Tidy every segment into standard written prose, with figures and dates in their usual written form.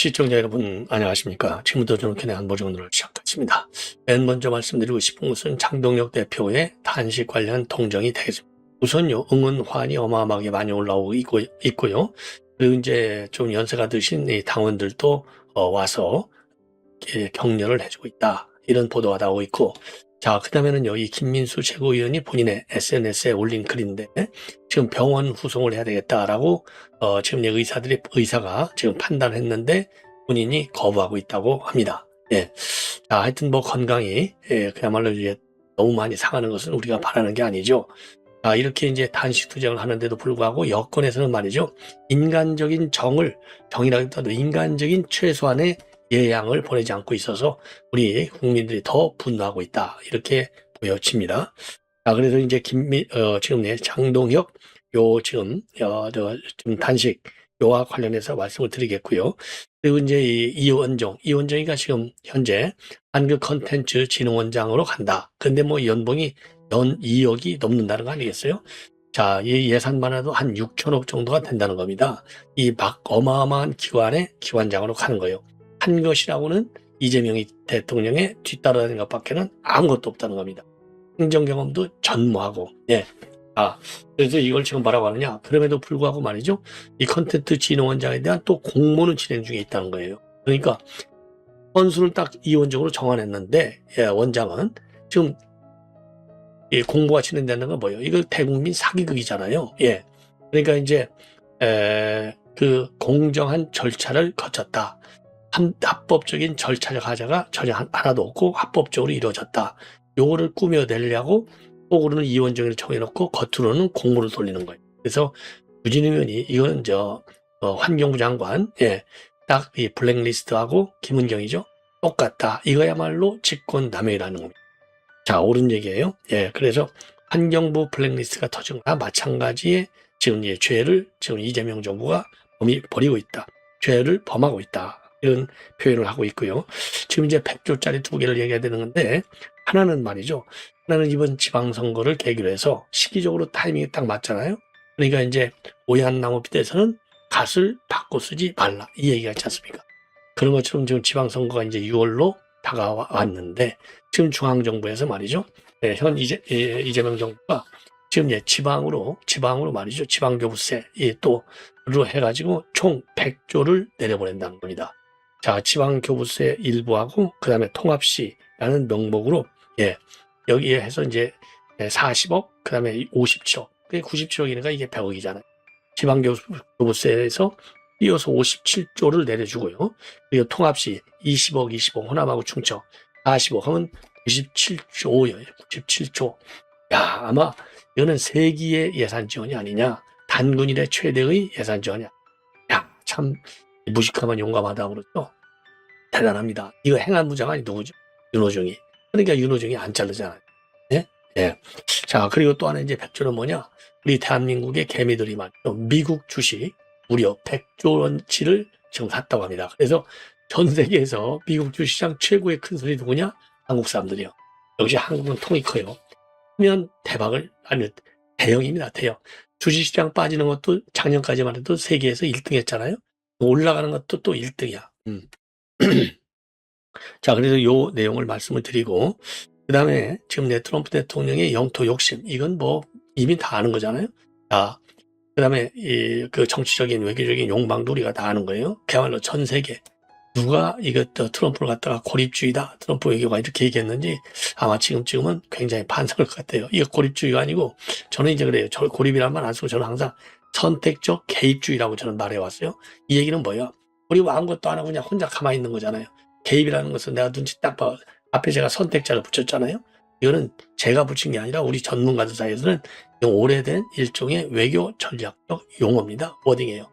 시청자 여러분 안녕하십니까. 지금부터 저는 ken의 안보정론을 시작하겠습니다. 맨 먼저 말씀드리고 싶은 것은 장동혁 대표의 단식 관련 동정이 되겠습니다. 우선요, 응원환이 어마어마하게 많이 올라오고 있고요. 그리고 이제 좀 연세가 드신 이 당원들도 와서 격려를 해주고 있다, 이런 보도가 나오고 있고, 자, 그 다음에는요, 이 김민수 최고위원이 본인의 SNS에 올린 글인데, 지금 병원 후송을 해야 되겠다라고, 지금 의사가 지금 판단했는데, 본인이 거부하고 있다고 합니다. 예. 자, 하여튼 뭐 건강이, 그야말로 이제 너무 많이 상하는 것은 우리가 바라는 게 아니죠. 자, 이렇게 이제 단식 투쟁을 하는데도 불구하고 여권에서는 말이죠, 정이라기보다도 인간적인 최소한의 예양을 보내지 않고 있어서 우리 국민들이 더 분노하고 있다, 이렇게 보여집니다. 자, 그래서 이제 지금 장동혁 지금 단식 요와 관련해서 말씀을 드리겠고요. 그리고 이제 이원정이가 지금 현재 한국 컨텐츠 진흥원장으로 간다. 근데 뭐 연봉이 연 2억이 넘는다는 거 아니겠어요? 자, 이 예산만 해도 한 6천억 정도가 된다는 겁니다. 이 어마어마한 기관의 기관장으로 가는 거예요. 한 것이라고는 이재명 대통령의 뒤따라다니는 것밖에는 아무것도 없다는 겁니다. 행정 경험도 전무하고, 예. 그래서 이걸 지금 뭐라고 하느냐? 그럼에도 불구하고 말이죠, 이 컨텐츠 진흥원장에 대한 또 공모는 진행 중에 있다는 거예요. 그러니까 선수를 딱 이원적으로 정해냈는데, 원장은 지금 공모가 진행되는 건 뭐예요? 이거 대국민 사기극이잖아요. 예. 그러니까 이제 그 공정한 절차를 거쳤다. 합법적인 절차를 가져가 전혀 하나도 없고 합법적으로 이루어졌다. 요거를 꾸며내려고 속으로는 이원정을 정해놓고 겉으로는 공모를 돌리는 거예요. 그래서 유진 의원이 이거는 환경부 장관, 딱 이 블랙리스트하고 김은경이죠, 똑같다. 이거야말로 직권남용이라는 겁니다. 자, 옳은 얘기예요. 예, 그래서 환경부 블랙리스트가 터진 거나 마찬가지의 지금 죄를 지금 이재명 정부가 벌이고 있다. 죄를 범하고 있다. 이런 표현을 하고 있고요. 지금 이제 100조짜리 2개를 얘기해야 되는 건데, 하나는 이번 지방선거를 계기로 해서 시기적으로 타이밍이 딱 맞잖아요. 그러니까 이제 오얏나무빛에서는 갓을 바꿔 쓰지 말라, 이 얘기가 있지 않습니까? 그런 것처럼 지금 지방선거가 이제 6월로 다가왔는데, 지금 중앙정부에서 말이죠, 이재명 정부가 지금 지방으로 말이죠, 지방교부세 또로 해가지고 총 100조를 내려보낸다는 겁니다. 자, 지방교부세 일부하고 그 다음에 통합시라는 명목으로, 여기에 해서 이제 40억, 그 다음에 57억, 그게 97억이니까 이게 100억이잖아요. 지방교부세에서 띄어서 57조를 내려주고요. 그리고 통합시 20억, 호남하고 충청 40억 하면 97조예요. 97조. 야, 아마 이거는 세기의 예산 지원이 아니냐, 단군 이래 최대의 예산 지원이야. 야, 참 무식하면 용감하다고 그러죠. 대단합니다. 이거 행안부장관이 누구죠? 윤호중이. 그러니까 윤호중이 안 자르잖아요. 예? 예. 자, 그리고 또 하나 이제 100조는 뭐냐? 우리 대한민국의 개미들이 말이죠, 미국 주식 무려 100조 원치를 지금 샀다고 합니다. 그래서 전 세계에서 미국 주식시장 최고의 큰 손이 누구냐? 한국 사람들이요. 역시 한국은 통이 커요. 그러면 대형입니다. 대형. 주식시장 빠지는 것도 작년까지만 해도 세계에서 1등 했잖아요. 올라가는 것도 또 1등이야. 자, 그래서 요 내용을 말씀을 드리고, 그 다음에 지금 트럼프 대통령의 영토 욕심, 이건 뭐 이미 다 아는 거잖아요. 자, 그 다음에 그 정치적인 외교적인 욕망도 우리가 다 아는 거예요. 그야말로 전 세계 누가 트럼프를 갖다가 고립주의다, 트럼프 외교가 이렇게 얘기했는지 아마 지금은 굉장히 반성할 것 같아요. 이거 고립주의가 아니고, 저는 이제 그래요. 고립이란 말 안 쓰고 저는 항상 선택적 개입주의라고 저는 말해왔어요. 이 얘기는 뭐예요? 고립 아무것도 안 하고 그냥 혼자 가만히 있는 거잖아요. 개입이라는 것은 내가 눈치 딱 봐. 앞에 제가 선택자를 붙였잖아요. 이거는 제가 붙인 게 아니라 우리 전문가들 사이에서는 오래된 일종의 외교 전략적 용어입니다. 워딩이에요.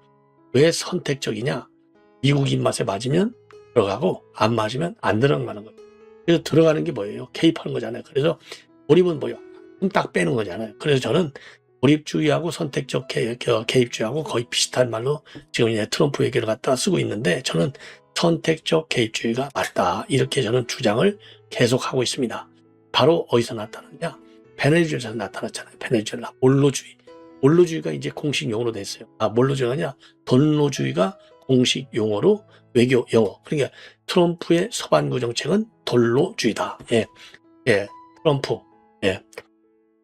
왜 선택적이냐? 미국 입맛에 맞으면 들어가고 안 맞으면 안 들어가는 거예요. 그래서 들어가는 게 뭐예요? 개입하는 거잖아요. 그래서 고립은 뭐예요? 딱 빼는 거잖아요. 그래서 저는 고립주의하고 선택적 개입주의하고 거의 비슷한 말로 지금 이제 트럼프 얘기를 갖다가 쓰고 있는데, 저는 선택적 개입주의가 맞다, 이렇게 저는 주장을 계속하고 있습니다. 바로 어디서 나타났냐? 베네수엘에서 나타났잖아요. 베네수엘라. 몰로주의가 이제 공식 용어로 됐어요. 몰로주의가 아니라 돈로주의가 공식 용어로 외교 영어. 그러니까 트럼프의 서반구 정책은 돈로주의다. 예, 예, 트럼프. 예,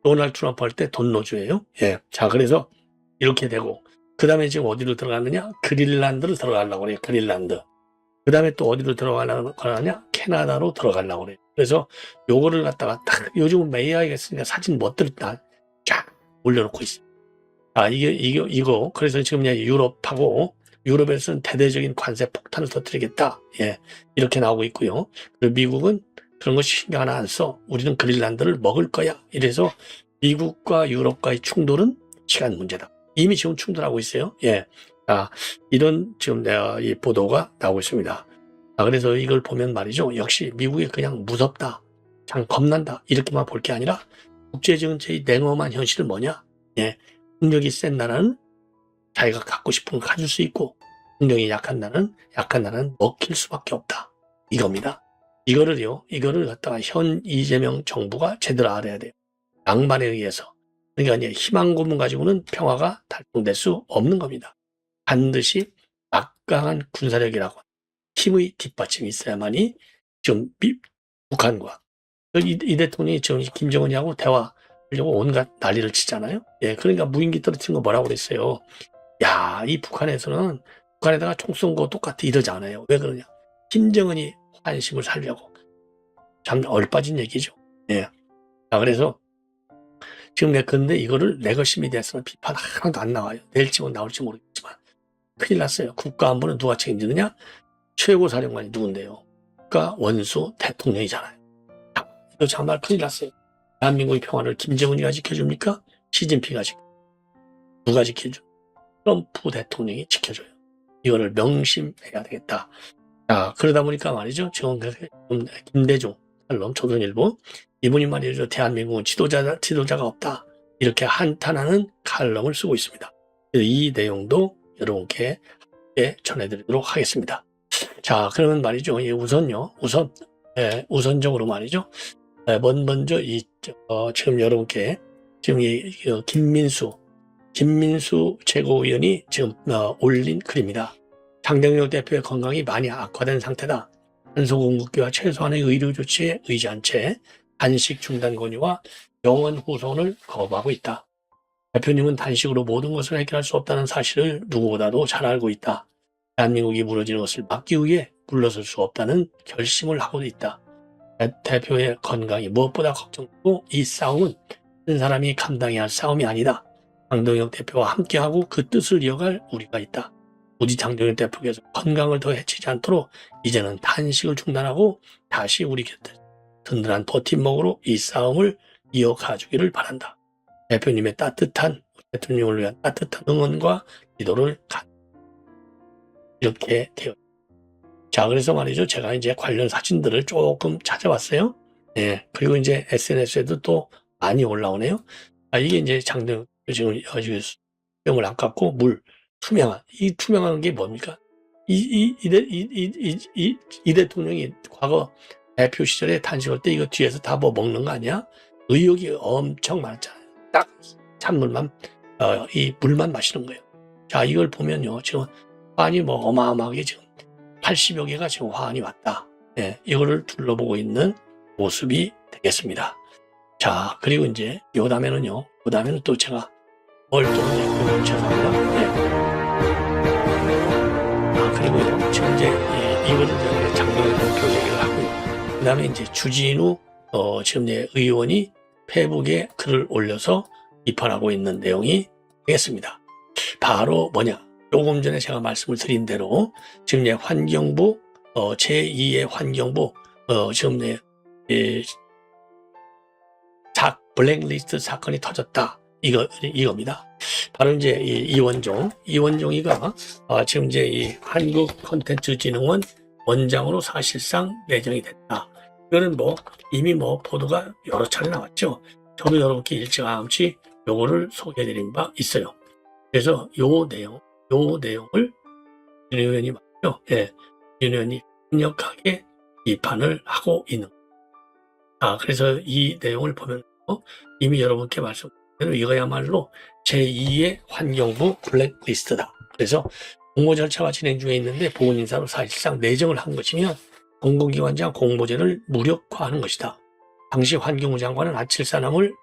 도널드 트럼프 할 때 돈로주예요. 예, 자, 그래서 이렇게 되고, 그 다음에 지금 어디로 들어가느냐? 그린란드로 들어가려고 그래요. 그린란드. 그 다음에 또 어디로 들어가려고 하냐? 캐나다로 들어가려고 그래요. 그래서 요거를 갖다가 딱 요즘은 AI가 있으니까 사진 멋들을 딱 쫙 올려놓고 있어요. 아, 이거. 그래서 지금 이제 유럽하고 유럽에서는 대대적인 관세 폭탄을 터뜨리겠다. 예, 이렇게 나오고 있고요. 그리고 미국은 그런 거 신경 하나 안 써. 우리는 그린란드를 먹을 거야. 이래서 미국과 유럽과의 충돌은 시간 문제다. 이미 지금 충돌하고 있어요. 예. 아, 이런 지금 내가 이 보도가 나오고 있습니다. 아, 그래서 이걸 보면 말이죠. 역시 미국이 그냥 무섭다. 참 겁난다. 이렇게만 볼 게 아니라 국제정세의 냉엄한 현실은 뭐냐? 예. 국력이 센 나라는 자기가 갖고 싶은 걸 가질 수 있고, 국력이 약한 나라는 먹힐 수밖에 없다. 이겁니다. 이거를 갖다가 현 이재명 정부가 제대로 알아야 돼요. 낭만에 의해서. 그러니까 이제 희망 고문 가지고는 평화가 달성될 수 없는 겁니다. 반드시 막강한 군사력이라고 힘의 뒷받침이 있어야만이 지금 북한과 이 대통령이 지금 김정은이하고 대화하려고 온갖 난리를 치잖아요. 예, 그러니까 무인기 떨어뜨린 거 뭐라고 그랬어요. 야, 이 북한에다가 총 쏜 거 똑같아 이러지 않아요. 왜 그러냐? 김정은이 환심을 살려고. 참 얼빠진 얘기죠. 예. 자, 그래서 지금 근데 이거를 레거시미에 대해서는 비판 하나도 안 나와요. 낼지 나올지 모르겠지만 큰일 났어요. 국가안보는 누가 책임지느냐? 최고사령관이 누군데요? 국가 원수 대통령이잖아요. 이거 정말 큰일 났어요. 대한민국의 평화를 김정은이가 지켜줍니까? 시진핑이가 누가 지켜줘? 트럼프 대통령이 지켜줘요. 이거를 명심해야 되겠다. 자, 그러다 보니까 말이죠. 지금 김대중 칼럼 조선일보 이분이 말이죠. 대한민국은 지도자가 없다. 이렇게 한탄하는 칼럼을 쓰고 있습니다. 이 내용도 여러분께 함께 전해드리도록 하겠습니다. 자, 그러면 말이죠. 우선적으로 말이죠. 먼저 지금 여러분께 지금 김민수 최고위원이 지금 올린 글입니다. 장동혁 대표의 건강이 많이 악화된 상태다. 탄소 공급기와 최소한의 의료 조치에 의지한 채 단식 중단 권유와 병원 후손을 거부하고 있다. 대표님은 단식으로 모든 것을 해결할 수 없다는 사실을 누구보다도 잘 알고 있다. 대한민국이 무너지는 것을 막기 위해 물러설 수 없다는 결심을 하고 있다. 대표의 건강이 무엇보다 걱정되고 이 싸움은 한 사람이 감당해야 할 싸움이 아니다. 장동혁 대표와 함께하고 그 뜻을 이어갈 우리가 있다. 부디 장동혁 대표께서 건강을 더 해치지 않도록 이제는 단식을 중단하고 다시 우리 곁에 든든한 버팀목으로 이 싸움을 이어가주기를 바란다. 대표님의 대통령을 위한 따뜻한 응원과 기도를 이렇게 되어. 자, 그래서 말이죠. 제가 이제 관련 사진들을 조금 찾아봤어요. 예. 그리고 이제 SNS에도 또 많이 올라오네요. 이게 이제 장동혁 지금 수영을 안 깎고 이 투명한 게 뭡니까? 이 대통령이 과거 대표 시절에 단식할 때 이거 뒤에서 다 뭐 먹는 거 아니야? 의욕이 엄청 많았잖아요. 딱 찬물만, 이 물만 마시는 거예요. 자, 이걸 보면요. 지금 화환이 뭐 어마어마하게 지금 80여 개가 지금 화환이 왔다. 예, 이거를 둘러보고 있는 모습이 되겠습니다. 자, 그리고 이제 요 다음에는 또 제가 뭘 또 이제 죄송합니다. 예. 그리고요, 지금 이제 이거를 장동혁 대표 얘기를 하고, 그 다음에 이제 주진우 지금 이제 의원이 페이북에 글을 올려서 비판하고 있는 내용이 되겠습니다. 바로 뭐냐? 조금 전에 제가 말씀을 드린 대로 지금 이제 환경부 제2의 환경부 지금 이제 블랙리스트 사건이 터졌다. 이겁니다. 바로 이제 이원종이가 지금 이제 이 한국콘텐츠진흥원 원장으로 사실상 내정이 됐다. 이거는 이미 보도가 여러 차례 나왔죠. 저도 여러분께 일찌감치 요거를 소개해드린 바 있어요. 그래서 요 내용을 윤 의원이 맞죠? 예, 윤 의원이 강력하게 비판을 하고 있는. 그래서 이 내용을 보면 이미 여러분께 말씀드린 대로 이거야말로 제2의 환경부 블랙리스트다. 그래서 공모 절차가 진행 중에 있는데 보훈인사로 사실상 내정을 한 것이면 공공기관장 공모제를 무력화하는 것이다. 당시 환경부 장관은 아칠산함을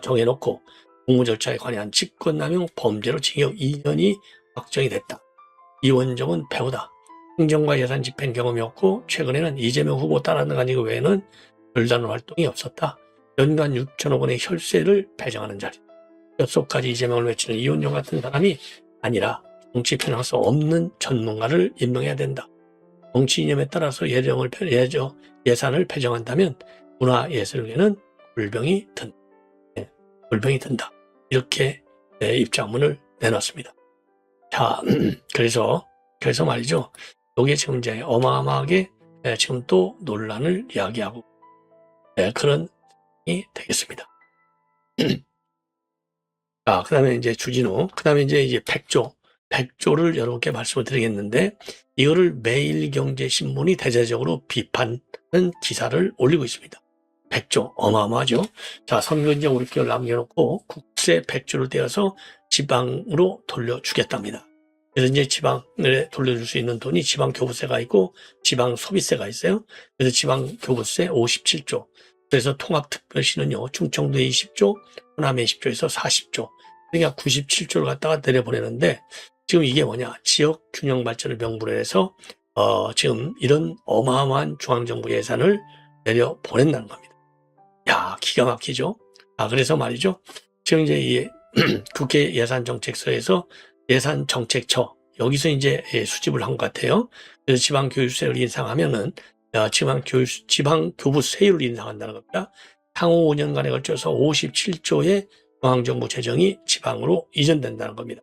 정해놓고 공모 절차에 관한 직권남용 범죄로 징역 2년이 확정이 됐다. 이원정은 배우다. 행정과 예산 집행 경험이 없고 최근에는 이재명 후보 따라다니는 거 외에는 별다른 활동이 없었다. 연간 6천억 원의 혈세를 배정하는 자리. 뼛속까지 이재명을 외치는 이원정 같은 사람이 아니라 정치 편향성 없는 전문가를 임명해야 된다. 정치 이념에 따라서 예산을 배정한다면 문화예술계는 골병이 든다. 골병이 든다. 이렇게 입장문을 내놨습니다. 자, 그래서 말이죠. 여기에 지금 이제 어마어마하게 지금 또 논란을 이야기하고 그런 상황이 되겠습니다. 자, 그 다음에 이제 주진우, 그 다음에 이제 백조를 여러분께 말씀을 드리겠는데, 이거를 매일경제신문이 대대적으로 비판하는 기사를 올리고 있습니다. 백조, 어마어마하죠? 자, 선거인정 우리끼리 남겨놓고 국세 백조를 떼어서 지방으로 돌려주겠답니다. 그래서 이제 지방에 돌려줄 수 있는 돈이 지방교부세가 있고 지방소비세가 있어요. 그래서 지방교부세 57조. 그래서 통합특별시는요, 충청도에 20조, 호남에 10조에서 40조. 그러니까 97조를 갖다가 내려보내는데, 지금 이게 뭐냐, 지역 균형 발전을 명분으로 해서 지금 이런 어마어마한 중앙정부 예산을 내려보낸다는 겁니다. 야, 기가 막히죠. 그래서 말이죠, 지금 이제 이 국회 예산정책서에서 예산정책처, 여기서 이제 수집을 한 것 같아요. 그래서 지방교육세를 인상하면은 지방교부세율을 인상한다는 겁니다. 향후 5년간에 걸쳐서 57조의 중앙정부 재정이 지방으로 이전된다는 겁니다.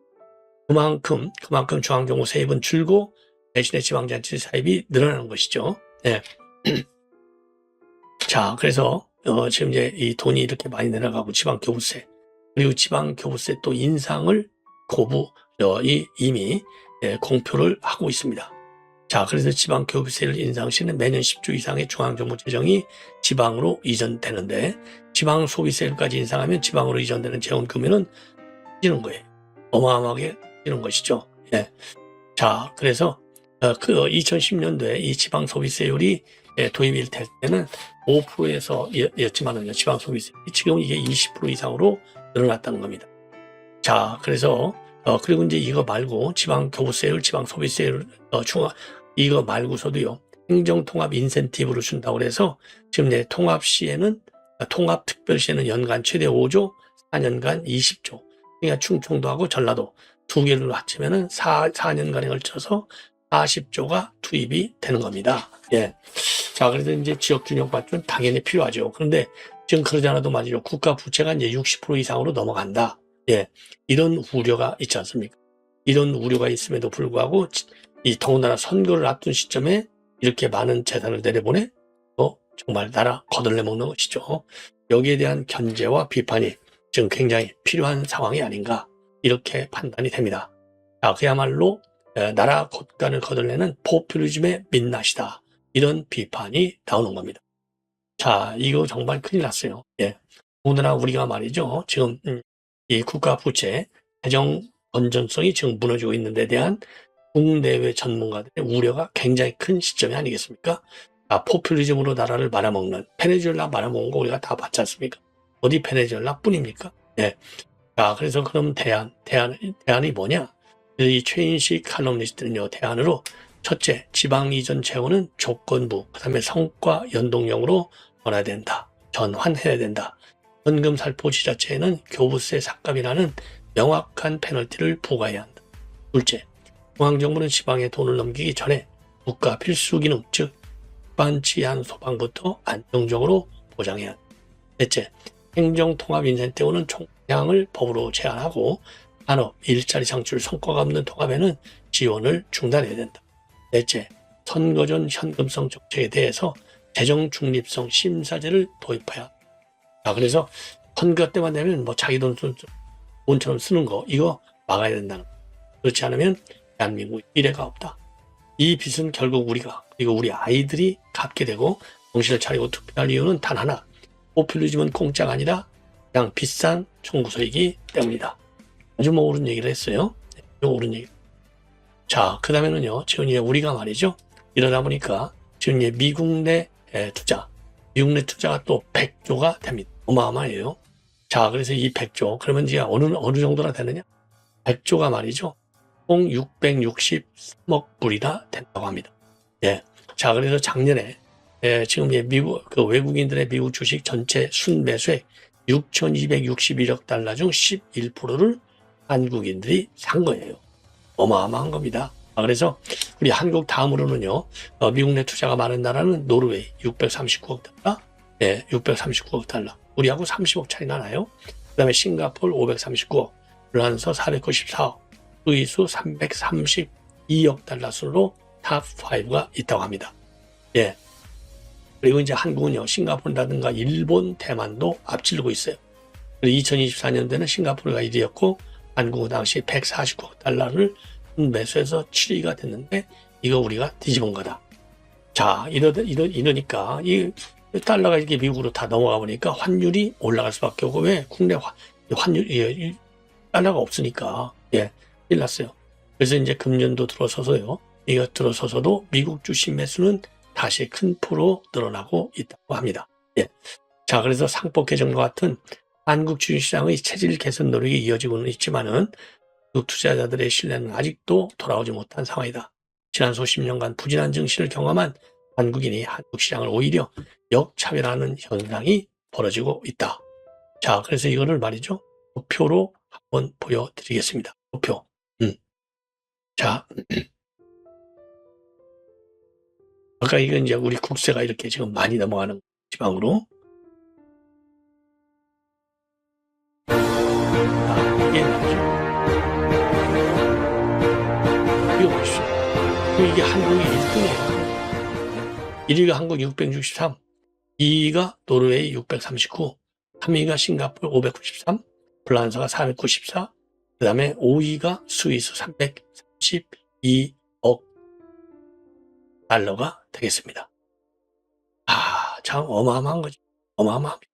그만큼 중앙정부 세입은 줄고 대신에 지방자치 사입이 늘어나는 것이죠. 네. 자, 그래서 지금 이제 이 돈이 이렇게 많이 내려가고 지방교부세, 그리고 지방교부세 또 인상을 이미 공표를 하고 있습니다. 자, 그래서 지방교부세를 인상 시는 매년 10조 이상의 중앙정부 재정이 지방으로 이전되는데, 지방소비세율까지 인상하면 지방으로 이전되는 재원 금액은 커지는 거예요. 어마어마하게 커지는 것이죠. 예. 자, 그래서 2010년도에 이 지방소비세율이 도입이 될 때는 5%였지만은요, 지방소비세율이 지금 이게 20% 이상으로 늘어났다는 겁니다. 자, 그래서 그리고 이제 이거 말고 지방교부세율, 지방소비세율, 이거 말고서도요, 행정통합 인센티브를 준다고 그래서 지금 내 통합특별시에는 연간 최대 5조, 4년간 20조. 그러니까 충청도하고 전라도 두 개를 합치면은 4년간에 걸쳐서 40조가 투입이 되는 겁니다. 예. 자, 그래서 이제 지역균형 발전 당연히 필요하죠. 그런데 지금 그러지 않아도 말이죠, 국가 부채가 이제 60% 이상으로 넘어간다. 예, 이런 우려가 있지 않습니까? 이런 우려가 있음에도 불구하고 이 더군다나 선거를 앞둔 시점에 이렇게 많은 재산을 내려보내 정말 나라 거덜내 먹는 것이죠. 여기에 대한 견제와 비판이 지금 굉장히 필요한 상황이 아닌가, 이렇게 판단이 됩니다. 자, 그야말로 나라 곳간을 거덜내는 포퓰리즘의 민낯이다, 이런 비판이 나오는 겁니다. 자, 이거 정말 큰일 났어요. 예, 오늘날 우리가 말이죠, 지금 이 국가 부채, 재정 건전성이 지금 무너지고 있는 데 대한 국내외 전문가들의 우려가 굉장히 큰 시점이 아니겠습니까? 포퓰리즘으로 나라를 말아먹는, 베네수엘라 말아먹은 거 우리가 다 봤지 않습니까? 어디 베네수엘라 뿐입니까? 네. 자, 그래서 그럼 대안이 뭐냐? 이 최인식 칼럼니스트는요, 대안으로 첫째, 지방 이전 재원은 조건부, 그 다음에 성과 연동형으로 전환해야 된다. 현금살포 지자체에는 교부세 삭감이라는 명확한 페널티를 부과해야 한다. 둘째, 중앙정부는 지방에 돈을 넘기기 전에 국가 필수기능, 즉 반치안 소방부터 안정적으로 보장해야 한다. 넷째, 행정통합 인센티브는 총량을 법으로 제한하고 산업, 일자리 창출 성과가 없는 통합에는 지원을 중단해야 된다. 넷째, 선거 전 현금성 정책에 대해서 재정 중립성 심사제를 도입해야 한다. 자, 그래서 선거 때만 되면 자기 돈처럼 쓰는 거, 이거 막아야 된다는 거예요. 그렇지 않으면 대한민국의 미래가 없다. 이 빚은 결국 우리가, 그리고 우리 아이들이 갚게 되고 정신을 차리고 투표할 이유는 단 하나, 포퓰리즘은 공짜가 아니라 그냥 비싼 청구서이기 때문이다. 아주 옳은 얘기를 했어요. 아주 옳은 얘기. 자, 그 다음에는요, 지금 이제 우리가 말이죠. 이러다 보니까 지금 이제 미국 내 미국 내 투자가 또 100조가 됩니다. 어마어마해요. 자, 그래서 이 100조, 그러면 이제 어느 정도나 되느냐? 100조가 말이죠. 총 663억 불이나 된다고 합니다. 예. 자, 그래서 작년에, 지금 미국, 외국인들의 미국 주식 전체 순매수액 6,261억 달러 중 11%를 한국인들이 산 거예요. 어마어마한 겁니다. 그래서 우리 한국 다음으로는요, 미국 내 투자가 많은 나라는 노르웨이 639억 달러, 639억 달러. 우리하고 30억 차이나 나요. 그 다음에 싱가포르 539억, 프랑스 494억, 스위스 332억 달러 순으로 탑5가 있다고 합니다. 예. 그리고 이제 한국은요, 싱가포르라든가 일본, 대만도 앞지르고 있어요. 그리고 2024년도에는 싱가포르가 1위였고, 한국은 당시 149억 달러를 매수해서 7위가 됐는데, 이거 우리가 뒤집은 거다. 자, 이러니까, 이 달러가 이렇게 미국으로 다 넘어가 보니까 환율이 올라갈 수밖에 없고, 왜? 국내 환율이, 달러가 없으니까, 큰일 났어요. 그래서 이제 금년도 들어서서요, 이거 들어서서도 미국 주식 매수는 다시 큰 폭으로 늘어나고 있다고 합니다. 자, 그래서 상법 개정과 같은 한국 주식시장의 체질 개선 노력이 이어지고는 있지만은 미국 투자자들의 신뢰는 아직도 돌아오지 못한 상황이다. 지난 수십 년간 부진한 증시를 경험한 한국인이 한국 시장을 오히려 역차별하는 현상이 벌어지고 있다. 자, 그래서 이거를 말이죠. 도표로 한번 보여드리겠습니다. 도표. 자, 아까 이건 이제 우리 국세가 이렇게 지금 많이 넘어가는 지방으로. 자, 이게 말이죠. 이거 보십시오. 이게 한국이 1등이에요. 1위가 한국 663, 2위가 노르웨이 639, 3위가 싱가포르 593, 프랑스가 494, 그 다음에 5위가 스위스 332억 달러가 되겠습니다. 참 어마어마한 거죠. 어마어마합니다.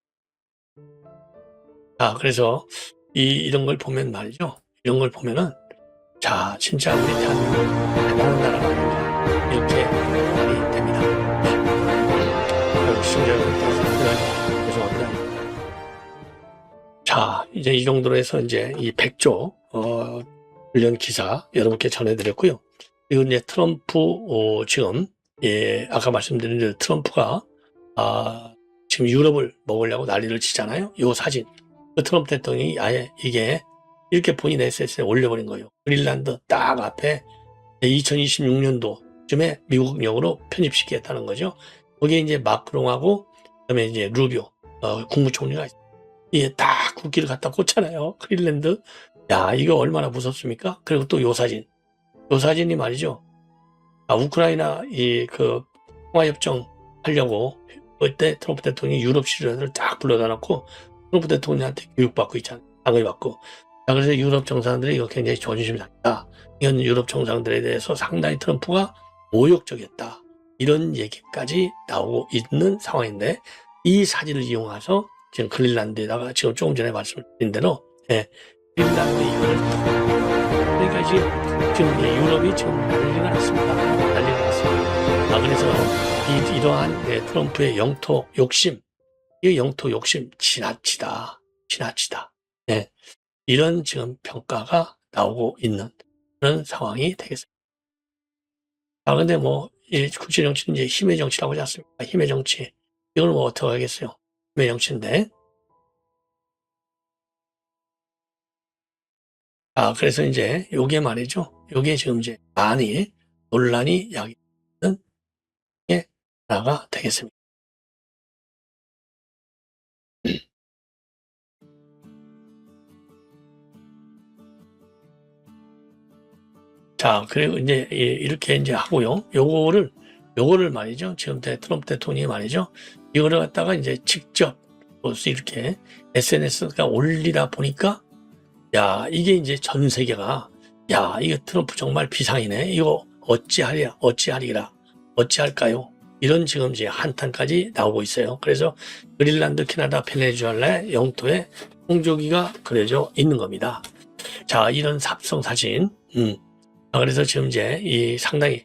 자, 그래서 이런 걸 보면 말이죠. 이런 걸 보면은, 자, 진짜 우리 대한민국 대단한 나라가 아닌가, 이렇게 말이 됩니다. 시청자 여러분, 죄송합니다. 자, 이제 이 정도로 해서 이제 이 100조, 관련 기사 여러분께 전해드렸고요. 그리고 이제 트럼프, 지금, 아까 말씀드린 대로 트럼프가, 지금 유럽을 먹으려고 난리를 치잖아요. 요 사진. 그 트럼프 대통령이 아예 이게 이렇게 본인 SNS에 올려버린 거예요. 그린란드 딱 앞에 2026년도쯤에 미국령으로 편입시키겠다는 거죠. 거기에 이제 마크롱하고, 그다음에 이제 루비오, 국무총리가 있어요. 이게 딱 국기를 갖다 꽂잖아요. 그린란드. 야, 이거 얼마나 무섭습니까? 그리고 또 요 사진. 요 사진이 말이죠. 우크라이나 평화협정 하려고 그때 트럼프 대통령이 유럽 지도자들을 딱 불러다 놓고 트럼프 대통령한테 교육받고 있잖아요. 당을 받고. 자, 그래서 유럽 정상들이 이거 굉장히 조심심이 상다. 이건 유럽 정상들에 대해서 상당히 트럼프가 모욕적이었다. 이런 얘기까지 나오고 있는 상황인데, 이 사진을 이용해서 지금 그린란드에다가 지금 조금 전에 말씀드린 대로, 그린란드 이거를, 그러니까 지금 유럽이 지금 난리가 났습니다. 난리가 났습니다. 그래서 이러한 트럼프의 영토 욕심, 이 영토 욕심 지나치다. 이런 지금 평가가 나오고 있는 그런 상황이 되겠습니다. 근데 이 국제 정치는 이제 힘의 정치라고 하지 않습니까? 힘의 정치. 이걸 어떻게 하겠어요? 힘의 정치인데. 그래서 이제 요게 말이죠. 요게 지금 이제 많이 논란이 야기되는 게 하나가 되겠습니다. 자, 그리고 이제 이렇게 이제 하고요. 요거를 말이죠. 지금 트럼프 대통령이 말이죠. 이거를 갖다가 이제 직접 이렇게 SNS가 올리다 보니까, 야, 이게 이제 전 세계가, 야, 이거 트럼프 정말 비상이네. 이거 어찌할까요? 이런 지금 이제 한탄까지 나오고 있어요. 그래서 그린란드, 캐나다, 베네수엘라 영토에 홍조기가 그려져 있는 겁니다. 자, 이런 삽성 사진, 그래서 지금 이제 상당히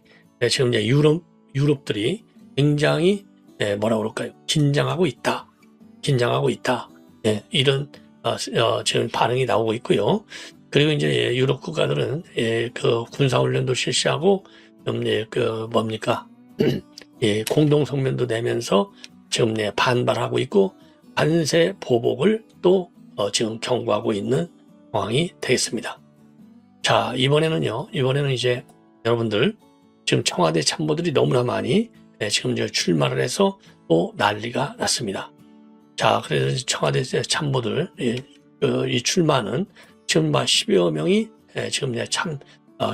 지금 이제 유럽들이 굉장히 뭐라 그럴까요? 긴장하고 있다. 이런 지금 반응이 나오고 있고요. 그리고 이제 유럽 국가들은 그 군사훈련도 실시하고 뭡니까? 공동 성명도 내면서 지금 반발하고 있고 관세 보복을 또 지금 경고하고 있는 상황이 되겠습니다. 자, 이번에는 이제 여러분들 지금 청와대 참모들이 너무나 많이 지금 이제 출마를 해서 또 난리가 났습니다. 자, 그래서 청와대 참모들 이 출마는 지금 10여 명이 지금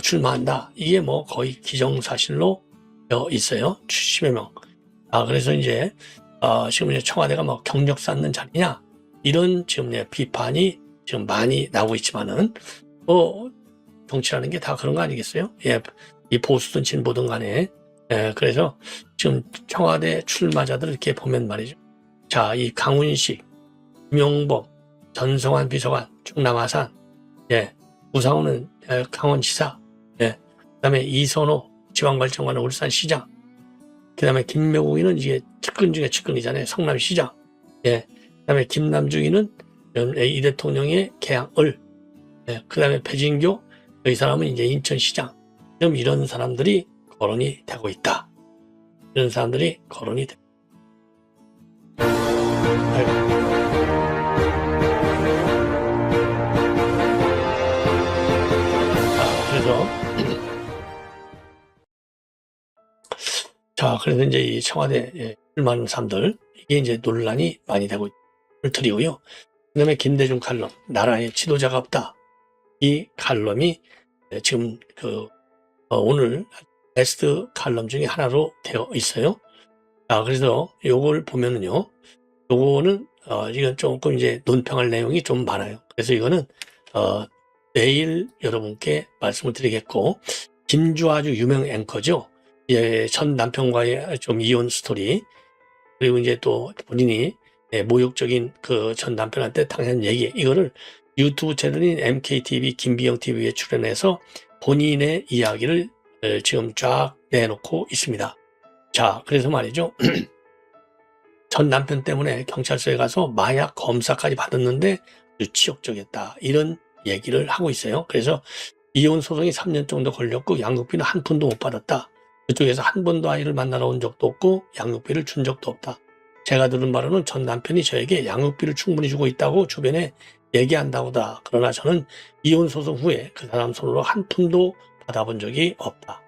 출마한다. 이게 뭐 거의 기정사실로 있어요. 10여 명. 그래서 이제 지금 이제 청와대가 뭐 경력 쌓는 자리냐 이런 지금 비판이 지금 많이 나오고 있지만은 뭐 정치라는 게 다 그런 거 아니겠어요? 이 보수든 진보든 간에 그래서 지금 청와대 출마자들 이렇게 보면 말이죠. 자, 이 강훈식, 김용범, 전성환 비서관, 충남아산, 우상호는 강원지사, 그다음에 이선호 지방발전관은 울산시장, 그다음에 김명욱이는 이게 측근 중에 측근이잖아요. 성남시장, 그다음에 김남중이는 이 대통령의 개항을, 그다음에 배진교 이 사람은 이제 인천시장. 지금 이런 사람들이 거론이 되고 있다. 이런 사람들이 거론이 되고. 그래서 이제 이 청와대 출마하는 사람들 이게 이제 논란이 많이 되고 드리고요. 그다음에 김대중 칼럼 나라의 지도자가 없다. 이 칼럼이 지금 오늘 베스트 칼럼 중에 하나로 되어 있어요. 그래서 요걸 보면은요, 요거는 이건 조금 이제 논평할 내용이 좀 많아요. 그래서 이거는 내일 여러분께 말씀을 드리겠고, 김주아주 유명 앵커죠. 전 남편과의 좀 이혼 스토리, 그리고 이제 또 본인이 모욕적인 그 전 남편한테 당한 얘기, 이거를 유튜브 채널인 MKTV 김비영 TV에 출연해서 본인의 이야기를 지금 쫙 내놓고 있습니다. 자, 그래서 말이죠. 전 남편 때문에 경찰서에 가서 마약 검사까지 받았는데 아주 치욕적이었다. 이런 얘기를 하고 있어요. 그래서 이혼 소송이 3년 정도 걸렸고 양육비는 한 푼도 못 받았다. 그쪽에서 한 번도 아이를 만나러 온 적도 없고 양육비를 준 적도 없다. 제가 들은 바로는 전 남편이 저에게 양육비를 충분히 주고 있다고 주변에 얘기한다고다. 그러나 저는 이혼 소송 후에 그 사람 손으로 한 푼도 받아본 적이 없다.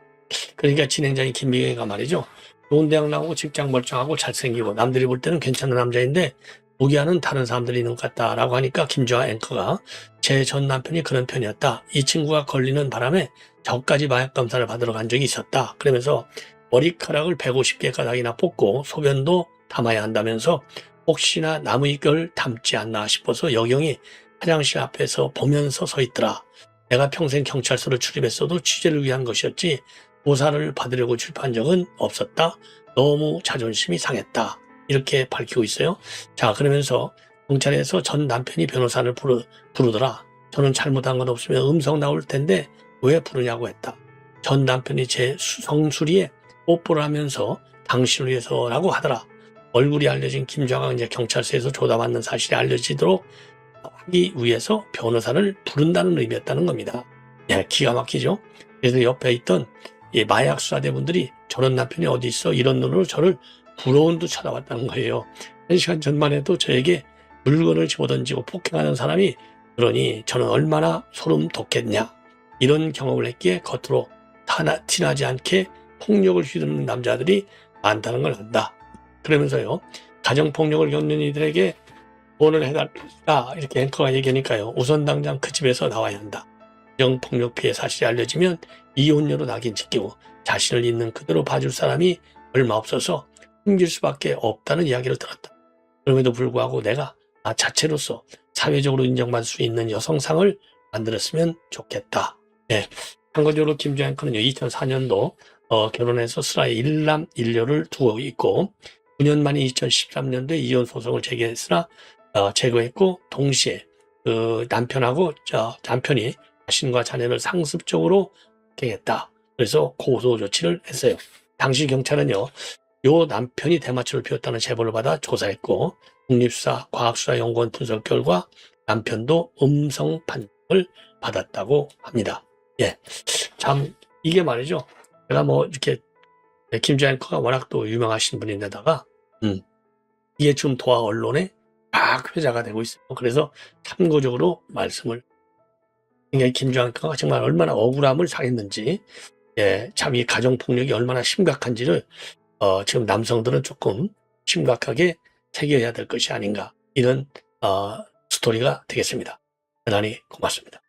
그러니까 진행자인 김미경이가 말이죠. 좋은 대학 나오고 직장 멀쩡하고 잘생기고 남들이 볼 때는 괜찮은 남자인데 보기와는 다른 사람들이 있는 것 같다라고 하니까 김주아 앵커가 제 전 남편이 그런 편이었다. 이 친구가 걸리는 바람에 저까지 마약 검사를 받으러 간 적이 있었다. 그러면서 머리카락을 150개 가닥이나 뽑고 소변도 담아야 한다면서 혹시나 남의 담지 않나 싶어서 여경이 화장실 앞에서 보면서 서 있더라. 내가 평생 경찰서를 출입했어도 취재를 위한 것이었지 조사를 받으려고 출입한 적은 없었다. 너무 자존심이 상했다. 이렇게 밝히고 있어요. 자, 그러면서 경찰에서 전 남편이 변호사를 부르더라. 저는 잘못한 건 없으면 음성 나올 텐데 왜 부르냐고 했다. 전 남편이 제 성수리에 뽀뽀를 하면서 당신을 위해서라고 하더라. 얼굴이 알려진 김주아가 이제 경찰서에서 조사받는 사실이 알려지도록 하기 위해서 변호사를 부른다는 의미였다는 겁니다. 기가 막히죠. 그래서 옆에 있던 이 마약 수사대분들이 저런 남편이 어디 있어? 이런 눈으로 저를 부러운 듯 쳐다봤다는 거예요. 1시간 전만 해도 저에게 물건을 집어던지고 폭행하는 사람이 그러니 저는 얼마나 소름 돋겠냐. 이런 경험을 했기에 겉으로 티나지 않게 폭력을 휘두르는 남자들이 많다는 걸 안다. 그러면서요. 가정폭력을 겪는 이들에게 돈을 해달라 이렇게 앵커가 얘기하니까요. 우선 당장 그 집에서 나와야 한다. 가정폭력 피해 사실이 알려지면 이혼녀로 낙인 찍히고 자신을 있는 그대로 봐줄 사람이 얼마 없어서 숨길 수밖에 없다는 이야기를 들었다. 그럼에도 불구하고 내가 나 자체로서 사회적으로 인정받을 수 있는 여성상을 만들었으면 좋겠다. 참고적으로 김주아 앵커는 2004년도 결혼해서 슬하에 1남 1녀를 두고 있고 9년 만에 2013년도에 이혼 소송을 제기했으나 제거했고 동시에 그 남편이 자신과 자녀를 상습적으로 폭행했다. 그래서 고소 조치를 했어요. 당시 경찰은요, 요 남편이 대마초를 피웠다는 제보를 받아 조사했고 국립수사 과학수사연구원 분석 결과 남편도 음성 판정을 받았다고 합니다. 예, 참 이게 말이죠. 제가 뭐 이렇게 김조 앵커가 워낙 또 유명하신 분인데다가 이게 지금 도하 언론의 막 회자가 되고 있어요. 그래서 참고적으로 말씀을 김조 앵커가 정말 얼마나 억울함을 당했는지, 예, 참 이 가정폭력이 얼마나 심각한지를 지금 남성들은 조금 심각하게 새겨야 될 것이 아닌가, 이런 스토리가 되겠습니다. 대단히 고맙습니다.